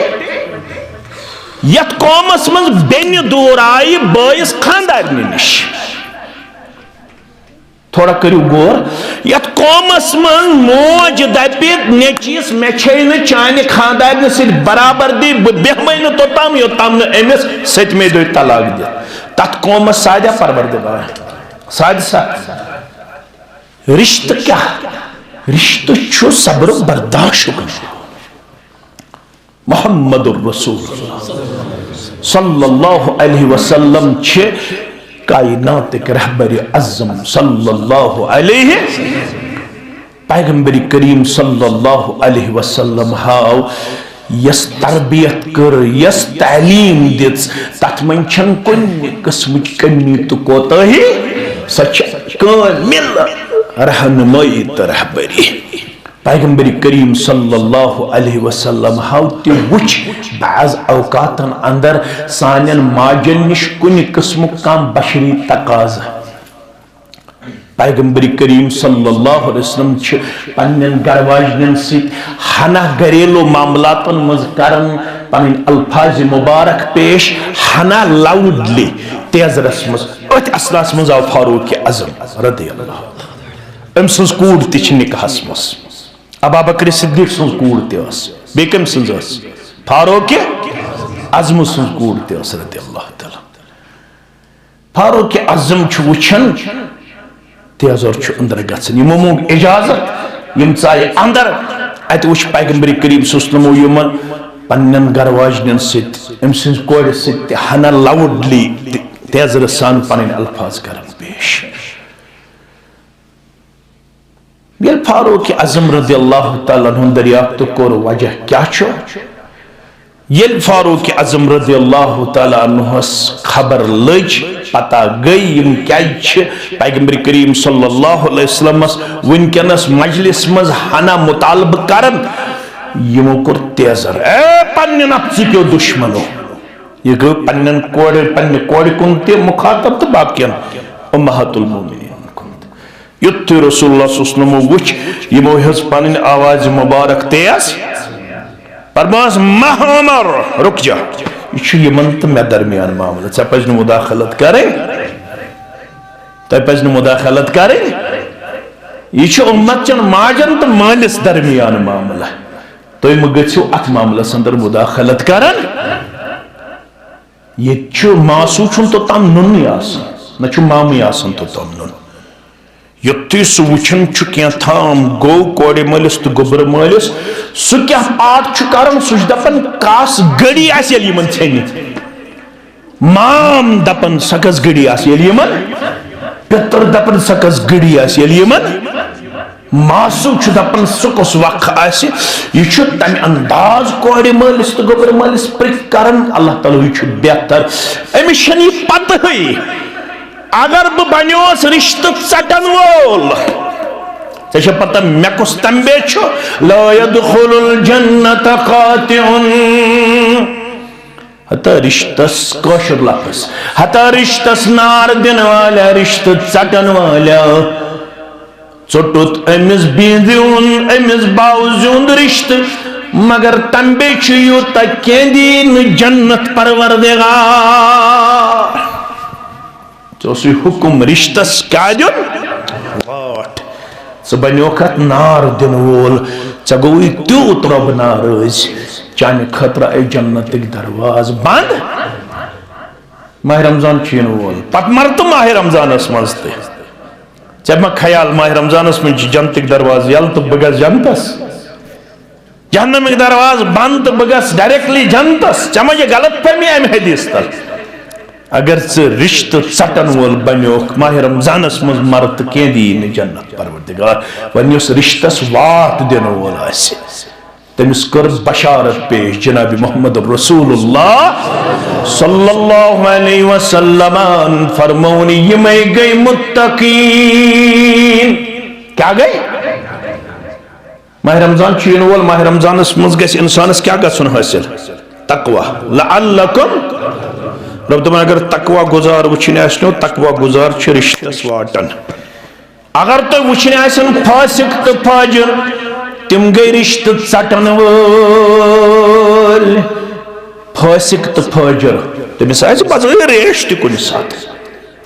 यथ कौमस मज बेन दूर आई बायस खानदारनि निश थोड़ा करू गौर यथ कौमस मज मोज दपि नेचीस मे छे चान खानदारनि सित बराबरदी बेहमे तोताम योताम अमिस सतमे दो तलाक दि तथ कौमस साजा परवरदिगार साज सा रिश्त क्या रिश्त छु सब्र बर्दाश्त मुहम्मदुर रसूलुल्लाह सल्लल्लाहु अलैहि वसल्लम छे कायनात के रहबर अज़्ज़म सल्लल्लाहु अलैहि पैगंबर करीम सल्लल्लाहु अलैहि वसल्लम हाव यस तरबियत कर यस तालीम दित तथ मन छन कुन किस्म कमी तो कोताही सच कामिल रहनुमाई तो रहबरी पैगंबर करीम सल्लल्लाहु अलैहि वसल्लम हाव ते वुच बाज़ औकातन अंदर सानन माजन निश कुन किस्म काम बशरी तकाज़ा पैगंबर करीम सल्लल्लाहु अलैहि वसल्लम छ पन्नन गरवाजन सित हना घरेलू मामलातन मज करन पन अल्फाज मुबारक पेश हना लाउडली तेज रस्मस अत असलास मज आव फारूक आज़म रदियल्लाहु अम सज कूड़ तिछ निकाहस मस अबू बकर सिद्दीक सज कूड़ तिस बेकम सज फारूक आज़म सज कूड़ तिस रदियल्लाहु तआला फारूक आज़म छ वुचन तेजर अंदर गन यमो मोग इजाजत यम चाहे अंदर अत वुच पैगंबर करीम सल्लल्लाहु अलैहि वसल्लम यमन पन्नन गरवाजन सित अम सज कोड़ सित हना लाउडली तेजर सान पन अल्फाज करन पेश ये फारूक आज़म रदियल्लाहु तआला अन्हु दरियाफ्त कोर वजह क्या छो ये फारूक आज़म रदियल्लाहु तआला अन्हुस खबर लज पता गई यम क्या पैगंबर करीम सल्लल्लाहु अलैहि वसल्लम वनकनस मजलिस मज हना मुतालब करन यमो कोर तेजर ए पन्न नफ्स क्यों दुश्मनो ये गो पन्न कोड़ कुन ते मुखातब तो बाकियन उम्महातुल मोमिनीन युत रसूलुल्लाह सल्लल्लाहु अलैहि वसल्लम वुच यमो हज पन आवाज मुबारक तेज परमास महमर रुक जा यमन तो मे दरमियान मामला ऐ पज मुदाखलत करें ते पज मुदाखलत करें यह उम्मत चन माजन तो मालिस दरमियान मामला तुम गो अत मामलस अंदर मुदाखलत करन ये मासू तो तम नुन न मामी तो तम नुन युति सह वुचन क्या थाम गो कोड़े मलिस तो गोबर मलिस सह क्या पाठ कर सह दपन कास गड़ी आमन छन माम दपन सकस गड़ी आमन पितर दपन सकस गड़ी आमन मासू दपन सकुस वख यह तम अंदाज कोड़े मलिस तो गोबर मलिस प्रिक कर अल्लाह ताला यह बेहतर अमिस पत अगर बह बनोस रिश्त चटन वोल ऐ पता मे कुस तंबे ला यदखुलुल जन्नत कातिउन हता रिश्तस कौशर लफ्ज हता रिश्तस नार दिन वाला रिश्त चटन वाला चोटुत अमिस बींदुन अमिस बावजुंद रिश्त मगर तंबे यूत केंदीन जन्नत परवरदिगार चोसु हुकुम रिश्तस क्या दिन वाट बनो नार दिन वोल चे गो तूत रब नाराज चाने खतरा ए जन्नत दरवाज बंद माह रमजान चीन वोल पत मर तो माह रमजान मज चे मा ख्याल माह रमजान मज जन्नत दरवाज यल तो बह गस जन्नतस जहन्नम दरवाज बंद तो बह गस डायरेक्टली जन्नतस चे मा ये गलत फहमी अम हदीस तल अगर चे रिश्त चटन वोल बनो माह रमजान मज मर तो क्या दी जन्नत परवरदिगार वन रिश्तस वात दिन वोल तमिस कर बशारत पेश जनाब मोहम्मद रसूलुल्लाह सल्लल्लाहु अलैहि वसल्लम फरमौन यमे गई मुत्तकीन क्या गई माह रमजान चीन वोल माह रमजान मज गस इंसानस क्या गसन हासिल तकवा लअल्लकुम रब दपान अगर तकवा गुजार वुचन आसनो तकवा गुजार छ रिश्तस वाटन अगर तो वुचन आसन फासिक तो फाजिर तिम गई रिश्त चटन वोल फासिक तो फाजिर तमिस बजाय रेश त कुन साथ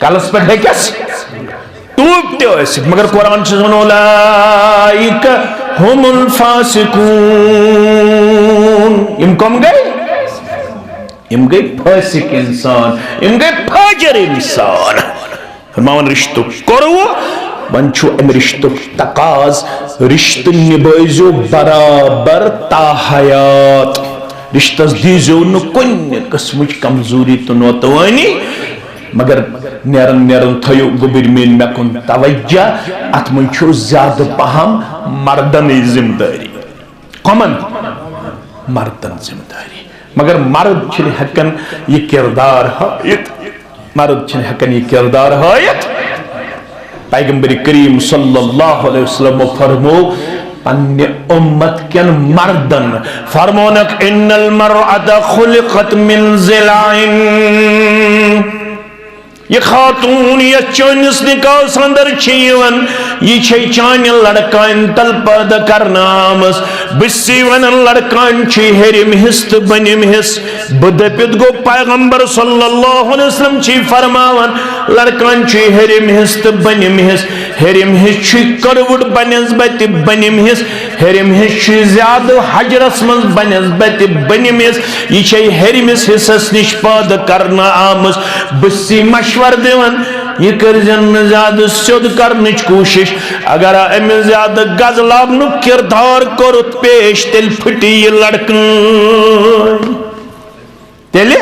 कलस पे हेकस टूप ते मगर कुरान उलाइक हुमुल फासिकून इम कम गई इम गई फासिक इंसान इम गई फाजिर इंसान फरमान रिश्तो करो वन अम रिश्तो तकाज रिश्त निभो बराबर ताहयात रिश्तस दीजो न कुन किस्म कमजोरी तो नौतवानी मगर नेरन नेरन थयो गुबिर मेन मे कुन तवज्जा अत मन ज्यादा पहम मर्दन जिम्मेदारी कमन मर्दन जिम्मेदारी मगर मर्द हेकन ये किरदार हायत मर्द हेकन ये किरदार हायत पैगंबर करीम सल्लल्लाहु अलैहि वसल्लम फरमो अन्य उम्मत के मर्दन फरमोनक इन्नल मरअत खुलिकत मिन ज़िलाइन ये खातून ये चोनिस निकास अंदर छीवन ये छे चान लड़कान तल पर्द करना आमस बिस्सी वन लड़कान छे हेरिम हिस्त बनिम हिस बुदपित गो पैगंबर सल्लल्लाहु अलैहि वसल्लम छे फरमावन लड़कान छे हेरिम हिस्त बनिम हिस हेरिम हिस छे करवुड बनस्बत बनिम हिस हेरिम हिस छे ज्यादा हजरस मन बनस्बत बनिम हिस ये छे हेरिम हिसस निश पर्द करना आमस बिस्सी मशवर दिवन ये कर ज्यादा सुद करने कोशिश अगर अमे ज्यादा गज लाबनु किरदार करुत पेश तेल फटी ये लड़क तेल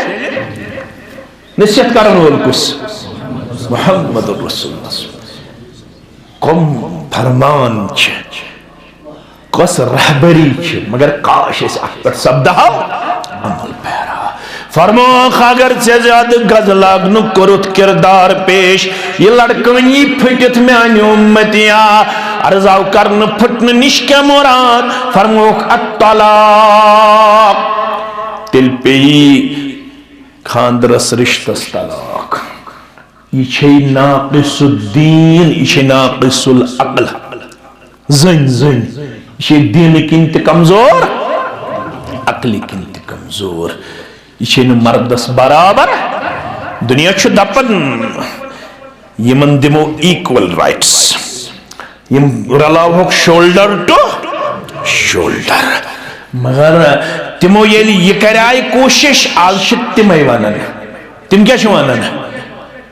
नसीहत करन वोल कुस मोहम्मद रसूलुल्लाह कम फरमान छ कस रहबरी छ मगर काश इस पर शब्द अमल पैरा फरमो अगर से ज्यादा गज लागनु करुत किरदार पेश ये लड़कनी फटित म्यान उम्मतिया अर्जाव करन फटन निश क्या मुराद फरमो अत्तलाक तिल पे खानदरस रिश्तस तलाक ये नाक़िसुद्दीन ये नाक़िसुल अक़ल जन जन ये दीन किंत कमजोर अक़ली किंत कमजोर ये मर्दस बराबर दुनिया दपन यमन दिमो इक्वल राइट्स यम रलावक शोल्डर टू शोल्डर मगर तिमो ये कराय कोशिश आज तिम वनन तिम क्या वनन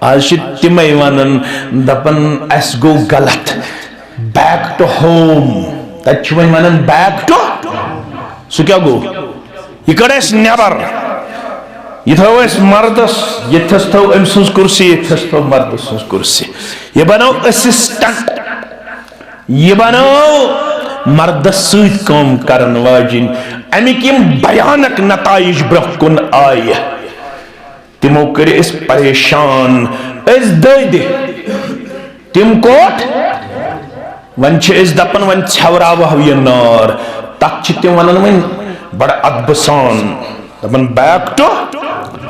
आज तिम वनन दपन अस गो गलत बैक टू होम तत वनन बैक टू सो क्या गो ये कड़स नेबर ये थो मर्दस ये थो अम सज कुर्सी ये थो मर्दस सज कुर्सी ये बनो असिस्टेंट ये बनो मर्दस सत कम करन वाजिन अमिक यम भयानक नताइज ब्रोह कुन आय तिमो कर परेशान दद तिम कोट वन दपन वन छवराव ये नार तथ तिम वन वन बड़ अदब सान दपन बैक टू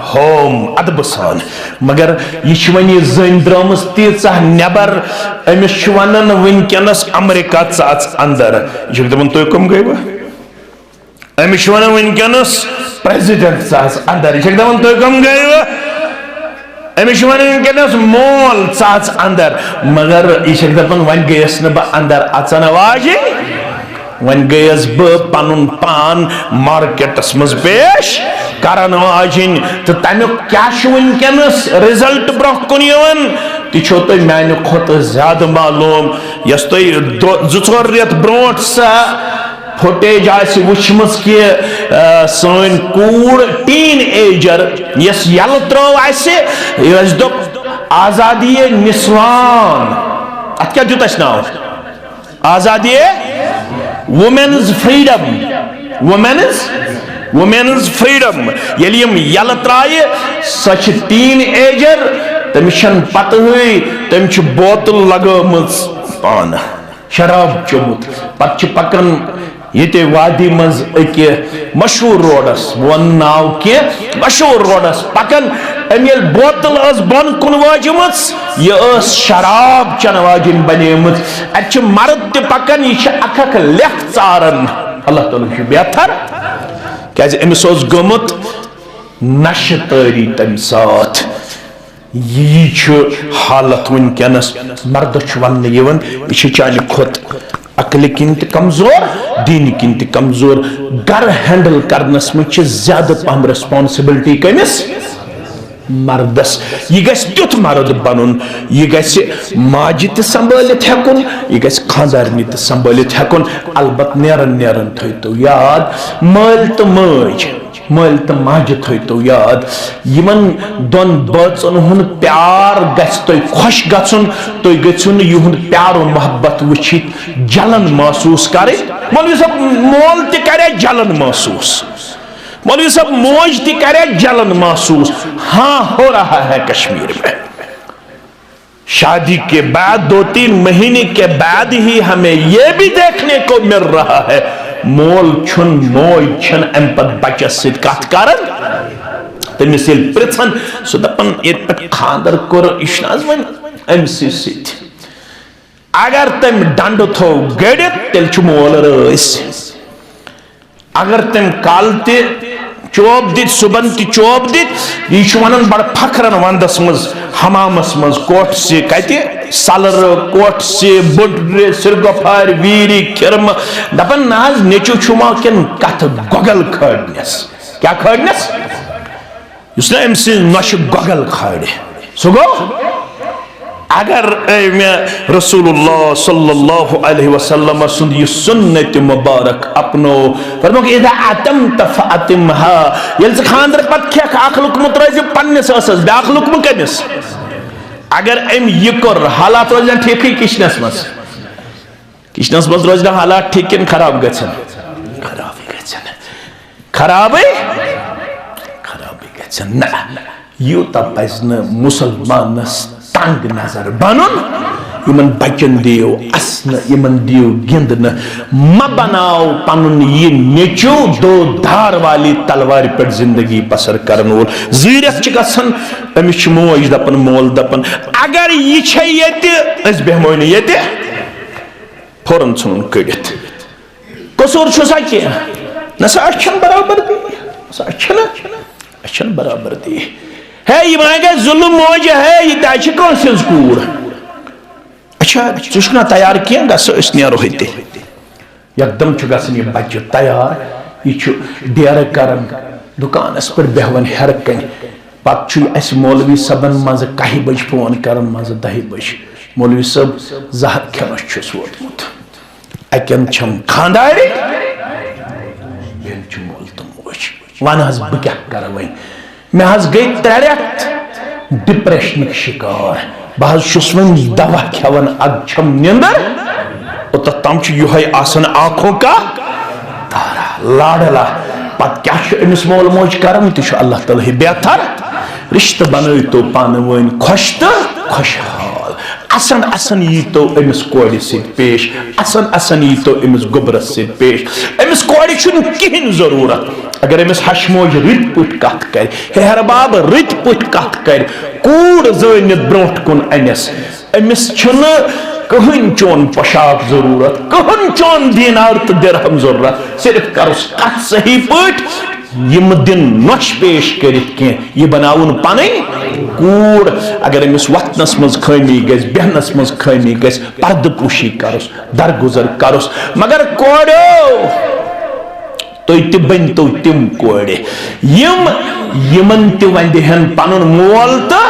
होम अदब सान मगर यह वन जन द्रमस तीच नबर अमिस वन वनकस अमेरिका चाच अंदर यह दपन तुम कम गई अमिस वन वनकस प्रेसिडेंट चाच अंदर यह दपन तुम कम गई अमिस वन वनकस मोल चाच अंदर मगर यह दपन वन गयस न बह अंदर अचन वाजि वन गयस बह पनुन पान मार्केटस मज पेश करन वाजिन तो तमिक क्या वनकस रिजल्ट ब्रोह कुन तह तुम माने खुद ज्यादा मालूम यस तुम 2-4 रेत ब्रोट सा फुटेज वुचम कि सन कूड़ टीन एजर यस यल त्रो दोप आजादी निस्वान अत क्या दुत नाव आजादी वुमेन्स फ्रीडम वुमेन्स फ्रीडम यल त्राय सच टीन एजर तमिस पत तम बोतल लगम पान शराब चोमुत पत पकन ये वादी मज अक मशहूर रोडस वन नाव कि मशहूर रोडस पकन अम बोतल बन कुन वाजम यह शराब चन वाजिन बनेम अत मर्द त पकन यह अख लेख चारन अल्लाह ताला बेहतर क्या अमिस गोमुत नशे तारी तम साथ यह हालत वनकस मर्द वन यह चाने खुद अकल किन कमजोर दीन किन कमजोर घर हैंडल करनस में ज्यादा पहम रिस्पांसिबिलिटी कमिस मर्दस यह गस तुथ मर्द बनुन यह गस माजि त संभालित हेकुन यह गस खानदारनी त संभालित हेकुन अलबत नेरन नेरन थो याद मल तो मल तो माजि थो याद यमन दोन बचन हुन प्यार गस तो खुश गछुन तो गछुन न युहुन प्यार और मोहब्बत वचित जलन महसूस करे मौलवी साहब मोल त करे जलन महसूस मौलवी साहब मौज ती करे जलन महसूस हाँ हो रहा है कश्मीर में शादी के बाद 2-3 महीने के बाद ही हमें यह भी देखने को मिल रहा है मोल छुन मोज छन अम पत बचस सित कथ करन तमिस येल पृछन सो दपन ये खानदर कोर इश्नाज वन अमसी सित अगर तम डंड थो गड़ित तेल छु मोल रस अगर तम काल ते चोब दित सुबन ति चोब दित यह वन बड़ फखरन वंदस मज हमामस मज कोट से कते सलर कोट से बुड्रे सिरगफार वीरी खिरम दपन नाज नेचु छुमा किन कथ गोगल खड़नस क्या खड़नस उसने एमसी नश गोगल खड़े सुगो अगर रसूलुल्लाह सल्लल्लाहु अलैहि वसल्लम सुन्नी सुन्नत मुबारक अपनो फरमो कि इदा अतमत फअतिमहा यल खानदर पत खेक अख लुकमत रोज पन्नस असस ब्याख लुकम कमिस अगर एम ये कर हालात रोजन ठीक किशनस मस रोजन हालात ठीक किन खराब गछन खराब गछन ना यूता पजन मुसलमानस तंग नजर बनन यमन बचन दियो असन यमन दियो गिंदन म बनाओ पनुन ये नेचो 2 धार वाली तलवार पर जिंदगी बसर करन वोल जीरत च गसन अमिश मोज दपन मोल दपन अगर ये छ येते अस बेहमोन येते फौरन सुन कडित कसूर छ सा के नसा अछन बराबर दी सा अछन बराबर दी है ये मांगे जुल्म मोज है ये ताच कौन से कूर अच्छा चुना तैयार किया गस नो होते एकदम गसन यह बच्चे तैयार यह डेर कर दुकानस पर बेहवन हेर कन पत मौलवी सबन मज 1 बज फोन कर मज 10 बज मौलवी सब जहर खेनस वोतमुत अकन छम खानदारी मोल तो मोज वन बह क्या कर वन मैं गई 3 रेत डिप्रेशन शिकार बहुस वन दवा खेवन अग छम निंदर तम यह आंखों का तारा लाडला पत क्या अमिस मोल मोज कर अल्लाह ताला बेहतर रिश्त बन तो पान वन खुश तो खुशहाल असन यी तो अमिस कोड़ पेश असन यी तो अमिस गोबरस पेश अमिस कोड़ कहीं जरूरत अगर अमिस हशमोज रित पुट कत कर हेहरबाब रित पुट कत कर कूड़ जनित ब्रोट कुन अनिस अमिस कहन चोन पोशाक जरूरत कहन चोन दीनार तो दिरहम जरूरत सिर्फ करुस कत सही पट यम दिन नश पेश कर बनावन पन कूड़ अगर अमिस वतनस मज खमी गस बहनस मज खमी गस पर्द पुशी करुस दरगुजर करुस मगर कोड़ो तो बन तो तिम कोड़े यमन तहन पन मोल तो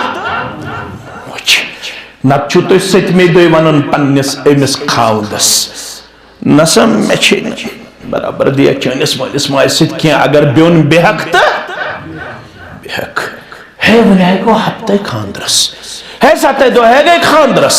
नत तुम सतमे दो वन पन्निस अमिस खावंदस नसा मे बराबर दिया चनिस मलिस माज सह अगर ब्योन बेहक तो बेहक है वन गो हफ्ते खानदरस है 7 दो है गए खानदरस।